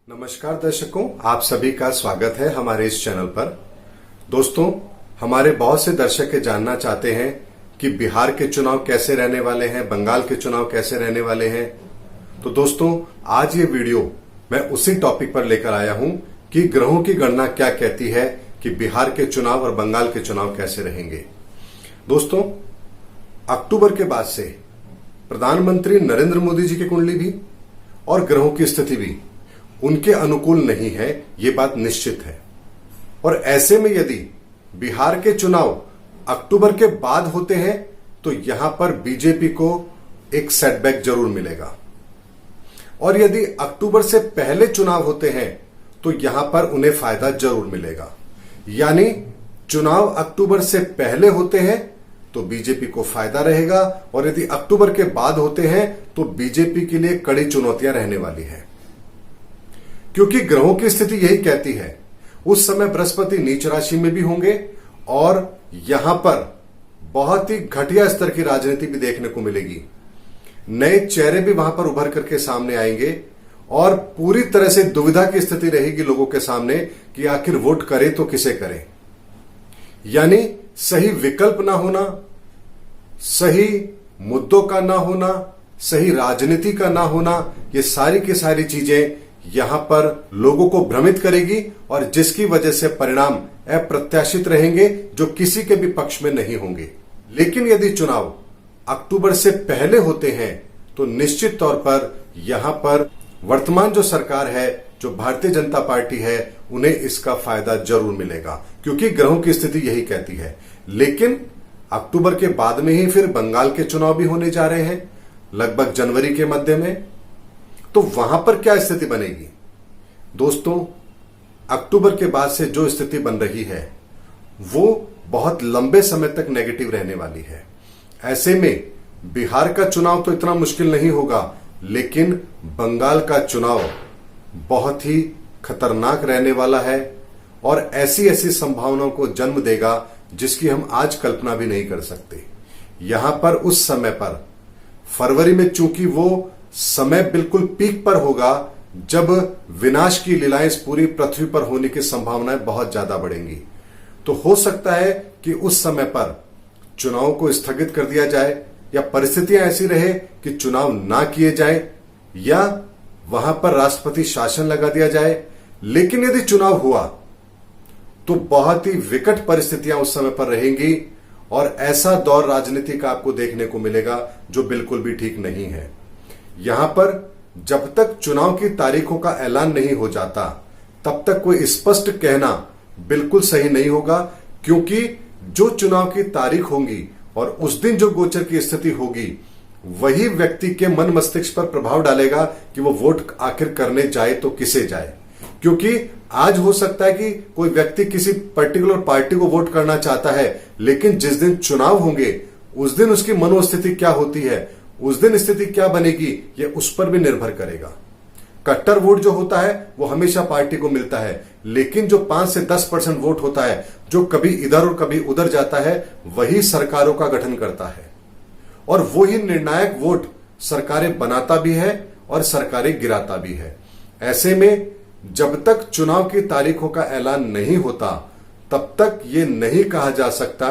नमस्कार दर्शकों, आप सभी का स्वागत है हमारे इस चैनल पर। दोस्तों, हमारे बहुत से दर्शक ये जानना चाहते हैं कि बिहार के चुनाव कैसे रहने वाले हैं, बंगाल के चुनाव कैसे रहने वाले हैं। तो दोस्तों, आज ये वीडियो मैं उसी टॉपिक पर लेकर आया हूं कि ग्रहों की गणना क्या कहती है कि बिहार के चुनाव और बंगाल के चुनाव कैसे रहेंगे। दोस्तों, अक्टूबर के बाद से प्रधानमंत्री नरेंद्र मोदी जी की कुंडली भी और ग्रहों की स्थिति भी उनके अनुकूल नहीं है, ये बात निश्चित है। और ऐसे में यदि बिहार के चुनाव अक्टूबर के बाद होते हैं तो यहां पर बीजेपी को एक सेटबैक जरूर मिलेगा, और यदि अक्टूबर से पहले चुनाव होते हैं तो यहां पर उन्हें फायदा जरूर मिलेगा। यानी चुनाव अक्टूबर से पहले होते हैं तो बीजेपी को फायदा रहेगा, और यदि अक्टूबर के बाद होते हैं तो बीजेपी के लिए कड़ी चुनौतियां रहने वाली है। क्योंकि ग्रहों की स्थिति यही कहती है, उस समय बृहस्पति नीच राशि में भी होंगे और यहां पर बहुत ही घटिया स्तर की राजनीति भी देखने को मिलेगी। नए चेहरे भी वहां पर उभर करके सामने आएंगे और पूरी तरह से दुविधा की स्थिति रहेगी लोगों के सामने कि आखिर वोट करें तो किसे करें। यानी सही विकल्प ना होना, सही मुद्दों का ना होना, सही राजनीति का ना होना, ये सारी की सारी चीजें यहां पर लोगों को भ्रमित करेगी और जिसकी वजह से परिणाम अप्रत्याशित रहेंगे जो किसी के भी पक्ष में नहीं होंगे। लेकिन यदि चुनाव अक्टूबर से पहले होते हैं तो निश्चित तौर पर यहां पर वर्तमान जो सरकार है, जो भारतीय जनता पार्टी है, उन्हें इसका फायदा जरूर मिलेगा, क्योंकि ग्रहों की स्थिति यही कहती है। लेकिन अक्टूबर के बाद में ही फिर बंगाल के चुनाव भी होने जा रहे हैं, लगभग जनवरी के मध्य में। तो वहां पर क्या स्थिति बनेगी? दोस्तों, अक्टूबर के बाद से जो स्थिति बन रही है वो बहुत लंबे समय तक नेगेटिव रहने वाली है। ऐसे में बिहार का चुनाव तो इतना मुश्किल नहीं होगा, लेकिन बंगाल का चुनाव बहुत ही खतरनाक रहने वाला है और ऐसी ऐसी संभावनाओं को जन्म देगा जिसकी हम आज कल्पना भी नहीं कर सकते। यहां पर उस समय पर फरवरी में चूंकि वो समय बिल्कुल पीक पर होगा जब विनाश की लीलाएं इस पूरी पृथ्वी पर होने की संभावनाएं बहुत ज्यादा बढ़ेंगी। तो हो सकता है कि उस समय पर चुनाव को स्थगित कर दिया जाए, या परिस्थितियां ऐसी रहे कि चुनाव ना किए जाए, या वहां पर राष्ट्रपति शासन लगा दिया जाए। लेकिन यदि चुनाव हुआ तो बहुत ही विकट परिस्थितियां उस समय पर रहेंगी और ऐसा दौर राजनीति का आपको देखने को मिलेगा जो बिल्कुल भी ठीक नहीं है। यहां पर जब तक चुनाव की तारीखों का ऐलान नहीं हो जाता तब तक कोई स्पष्ट कहना बिल्कुल सही नहीं होगा, क्योंकि जो चुनाव की तारीख होगी और उस दिन जो गोचर की स्थिति होगी वही व्यक्ति के मन मस्तिष्क पर प्रभाव डालेगा कि वो वोट आखिर करने जाए तो किसे जाए। क्योंकि आज हो सकता है कि कोई व्यक्ति किसी पर्टिकुलर पार्टी को वोट करना चाहता है, लेकिन जिस दिन चुनाव होंगे उस दिन उसकी मनोस्थिति क्या होती है, उस दिन स्थिति क्या बनेगी, ये उस पर भी निर्भर करेगा। कट्टर वोट जो होता है वो हमेशा पार्टी को मिलता है, लेकिन जो 5 से 10% वोट होता है जो कभी इधर और कभी उधर जाता है, वही सरकारों का गठन करता है और वही निर्णायक वोट सरकारें बनाता भी है और सरकारें गिराता भी है। ऐसे में जब तक चुनाव की तारीखों का ऐलान नहीं होता तब तक ये नहीं कहा जा सकता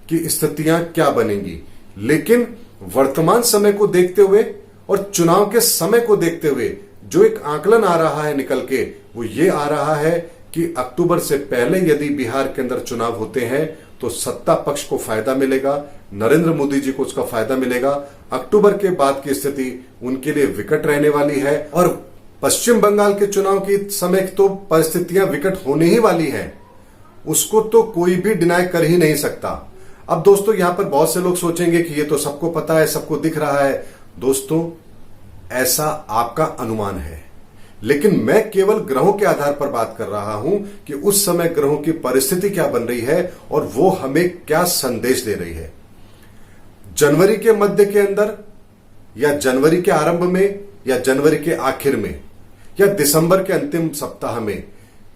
कि स्थितियां क्या बनेंगी। लेकिन वर्तमान समय को देखते हुए और चुनाव के समय को देखते हुए जो एक आकलन आ रहा है निकल के, वो ये आ रहा है कि अक्टूबर से पहले यदि बिहार के अंदर चुनाव होते हैं तो सत्ता पक्ष को फायदा मिलेगा, नरेंद्र मोदी जी को उसका फायदा मिलेगा। अक्टूबर के बाद की स्थिति उनके लिए विकट रहने वाली है और पश्चिम बंगाल के चुनाव की समय तो परिस्थितियां विकट होने ही वाली है, उसको तो कोई भी डिनाई कर ही नहीं सकता। अब दोस्तों, यहां पर बहुत से लोग सोचेंगे कि ये तो सबको पता है, सबको दिख रहा है। दोस्तों, ऐसा आपका अनुमान है, लेकिन मैं केवल ग्रहों के आधार पर बात कर रहा हूं कि उस समय ग्रहों की परिस्थिति क्या बन रही है और वो हमें क्या संदेश दे रही है। जनवरी के मध्य के अंदर, या जनवरी के आरंभ में, या जनवरी के आखिर में, या दिसंबर के अंतिम सप्ताह में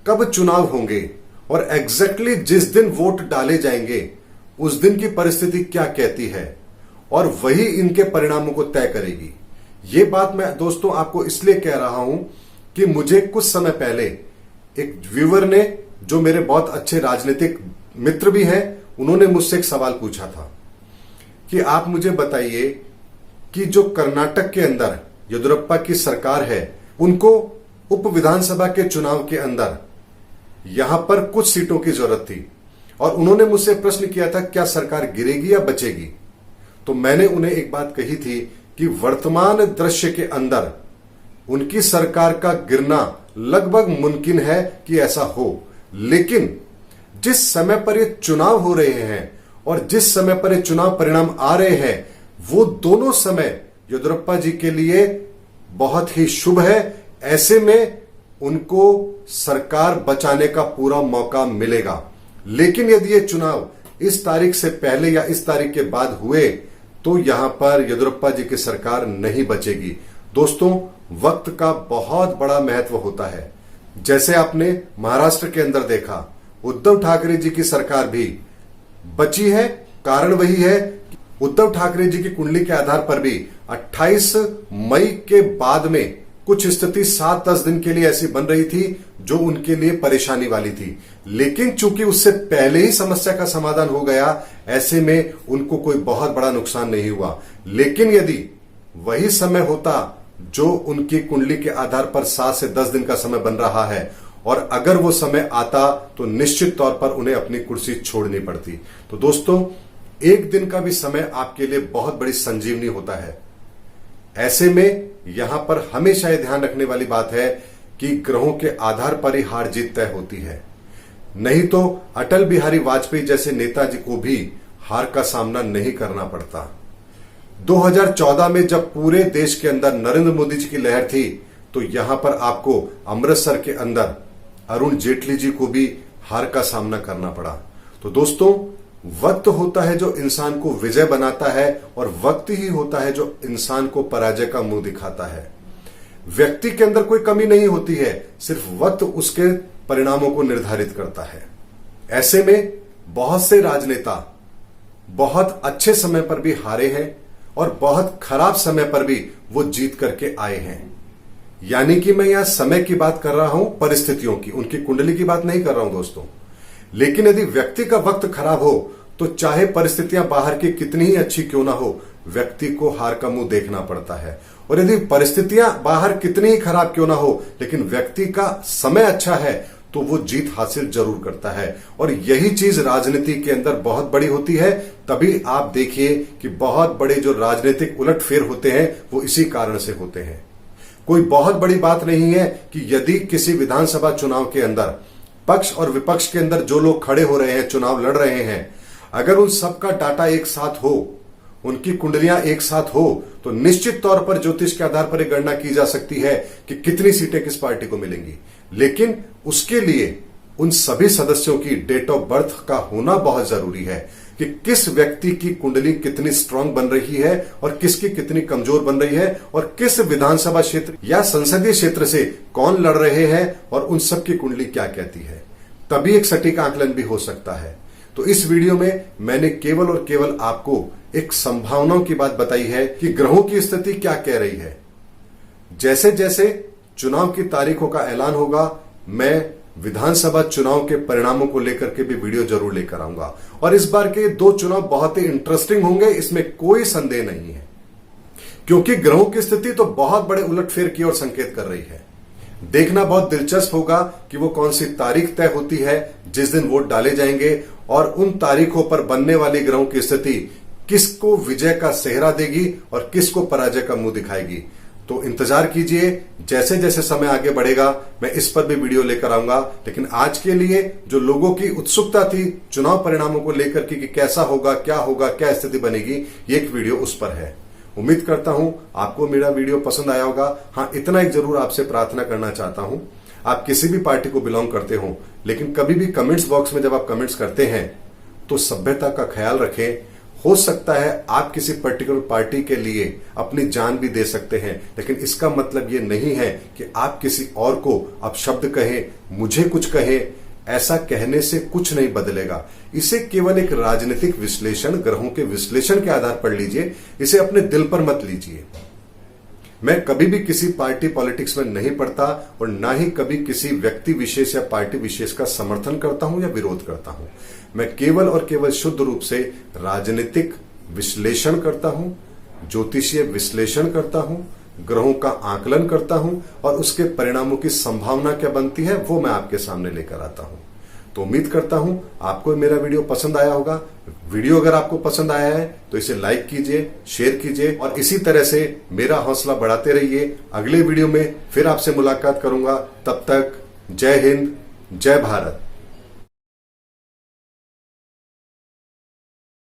कब चुनाव होंगे और एग्जैक्टली जिस दिन वोट डाले जाएंगे उस दिन की परिस्थिति क्या कहती है, और वही इनके परिणामों को तय करेगी। ये बात मैं दोस्तों आपको इसलिए कह रहा हूं कि मुझे कुछ समय पहले एक व्यूअर ने, जो मेरे बहुत अच्छे राजनीतिक मित्र भी हैं, उन्होंने मुझसे एक सवाल पूछा था कि आप मुझे बताइए कि जो कर्नाटक के अंदर येदियुरप्पा की सरकार है, उनको उप विधानसभा के चुनाव के अंदर यहां पर कुछ सीटों की जरूरत थी और उन्होंने मुझसे प्रश्न किया था क्या सरकार गिरेगी या बचेगी। तो मैंने उन्हें एक बात कही थी कि वर्तमान दृश्य के अंदर उनकी सरकार का गिरना लगभग मुमकिन है कि ऐसा हो, लेकिन जिस समय पर ये चुनाव हो रहे हैं और जिस समय पर ये चुनाव परिणाम आ रहे हैं, वो दोनों समय येदियुरप्पा जी के लिए बहुत ही शुभ है। ऐसे में उनको सरकार बचाने का पूरा मौका मिलेगा। लेकिन यदि ये चुनाव इस तारीख से पहले या इस तारीख के बाद हुए तो यहां पर येदियुरप्पा जी की सरकार नहीं बचेगी। दोस्तों, वक्त का बहुत बड़ा महत्व होता है। जैसे आपने महाराष्ट्र के अंदर देखा, उद्धव ठाकरे जी की सरकार भी बची है। कारण वही है कि उद्धव ठाकरे जी की कुंडली के आधार पर भी 28 मई के बाद में कुछ स्थिति 7-10 दिन के लिए ऐसी बन रही थी जो उनके लिए परेशानी वाली थी, लेकिन चूंकि उससे पहले ही समस्या का समाधान हो गया, ऐसे में उनको कोई बहुत बड़ा नुकसान नहीं हुआ। लेकिन यदि वही समय होता जो उनकी कुंडली के आधार पर 7 से 10 दिन का समय बन रहा है, और अगर वो समय आता तो निश्चित तौर पर उन्हें अपनी कुर्सी छोड़नी पड़ती। तो दोस्तों, एक दिन का भी समय आपके लिए बहुत बड़ी संजीवनी होता है। ऐसे में यहां पर हमेशा यह ध्यान रखने वाली बात है कि ग्रहों के आधार पर ही हार जीत तय होती है। नहीं तो अटल बिहारी वाजपेयी जैसे नेताजी को भी हार का सामना नहीं करना पड़ता। 2014 में जब पूरे देश के अंदर नरेंद्र मोदी जी की लहर थी, तो यहां पर आपको अमृतसर के अंदर अरुण जेटली जी को भी हार का सामना करना पड़ा। तो दोस्तों, वक्त होता है जो इंसान को विजय बनाता है और वक्त ही होता है जो इंसान को पराजय का मुंह दिखाता है। व्यक्ति के अंदर कोई कमी नहीं होती है, सिर्फ वक्त उसके परिणामों को निर्धारित करता है। ऐसे में बहुत से राजनेता बहुत अच्छे समय पर भी हारे हैं और बहुत खराब समय पर भी वो जीत करके आए हैं। यानी कि मैं यहां समय की बात कर रहा हूं, परिस्थितियों की, उनकी कुंडली की बात नहीं कर रहा हूं दोस्तों। लेकिन यदि व्यक्ति का वक्त खराब हो तो चाहे परिस्थितियां बाहर की कितनी ही अच्छी क्यों ना हो, व्यक्ति को हार का मुंह देखना पड़ता है। और यदि परिस्थितियां बाहर कितनी ही खराब क्यों ना हो, लेकिन व्यक्ति का समय अच्छा है तो वो जीत हासिल जरूर करता है। और यही चीज राजनीति के अंदर बहुत बड़ी होती है। तभी आप देखिए कि बहुत बड़े जो राजनीतिक उलटफेर होते हैं वो इसी कारण से होते हैं। कोई बहुत बड़ी बात नहीं है कि यदि किसी विधानसभा चुनाव के अंदर पक्ष और विपक्ष के अंदर जो लोग खड़े हो रहे हैं, चुनाव लड़ रहे हैं, अगर उन सबका डाटा एक साथ हो, उनकी कुंडलियां एक साथ हो, तो निश्चित तौर पर ज्योतिष के आधार पर गणना की जा सकती है कि कितनी सीटें किस पार्टी को मिलेंगी। लेकिन उसके लिए उन सभी सदस्यों की डेट ऑफ बर्थ का होना बहुत जरूरी है कि किस व्यक्ति की कुंडली कितनी स्ट्रांग बन रही है और किसकी कितनी कमजोर बन रही है, और किस विधानसभा क्षेत्र या संसदीय क्षेत्र से कौन लड़ रहे हैं और उन सब की कुंडली क्या कहती है। तभी एक सटीक आकलन भी हो सकता है। तो इस वीडियो में मैंने केवल और केवल आपको एक संभावनाओं की बात बताई है कि ग्रहों की स्थिति क्या कह रही है। जैसे जैसे चुनाव की तारीखों का ऐलान होगा, मैं विधानसभा चुनाव के परिणामों को लेकर के भी वीडियो जरूर लेकर आऊंगा। और इस बार के 2 चुनाव बहुत ही इंटरेस्टिंग होंगे, इसमें कोई संदेह नहीं है, क्योंकि ग्रहों की स्थिति तो बहुत बड़े उलटफेर की ओर संकेत कर रही है। देखना बहुत दिलचस्प होगा कि वो कौन सी तारीख तय होती है जिस दिन वोट डाले जाएंगे, और उन तारीखों पर बनने वाली ग्रहों की स्थिति किसको विजय का सेहरा देगी और किसको पराजय का मुंह दिखाएगी। तो इंतजार कीजिए, जैसे जैसे समय आगे बढ़ेगा मैं इस पर भी वीडियो लेकर आऊंगा। लेकिन आज के लिए जो लोगों की उत्सुकता थी चुनाव परिणामों को लेकर के कि कैसा होगा, क्या स्थिति बनेगी, ये एक वीडियो उस पर है। उम्मीद करता हूं आपको मेरा वीडियो पसंद आया होगा। हाँ, इतना एक जरूर आपसे प्रार्थना करना चाहता हूं, आप किसी भी पार्टी को बिलोंग करते हो, लेकिन कभी भी कमेंट्स बॉक्स में जब आप कमेंट्स करते हैं तो सभ्यता का ख्याल रखें। हो सकता है आप किसी पर्टिकुलर पार्टी के लिए अपनी जान भी दे सकते हैं, लेकिन इसका मतलब ये नहीं है कि आप किसी और को अपशब्द कहें, मुझे कुछ कहें। ऐसा कहने से कुछ नहीं बदलेगा। इसे केवल एक राजनीतिक विश्लेषण, ग्रहों के विश्लेषण के आधार पर लीजिए, इसे अपने दिल पर मत लीजिए। मैं कभी भी किसी पार्टी पॉलिटिक्स में नहीं पड़ता और ना ही कभी किसी व्यक्ति विशेष या पार्टी विशेष का समर्थन करता हूं या विरोध करता हूं। मैं केवल और केवल शुद्ध रूप से राजनीतिक विश्लेषण करता हूं, ज्योतिषीय विश्लेषण करता हूं, ग्रहों का आकलन करता हूं और उसके परिणामों की संभावना क्या बनती है वो मैं आपके सामने लेकर आता हूं। तो उम्मीद करता हूं आपको मेरा वीडियो पसंद आया होगा। वीडियो अगर आपको पसंद आया है तो इसे लाइक कीजिए, शेयर कीजिए और इसी तरह से मेरा हौसला बढ़ाते रहिए। अगले वीडियो में फिर आपसे मुलाकात करूंगा। तब तक जय हिंद, जय भारत।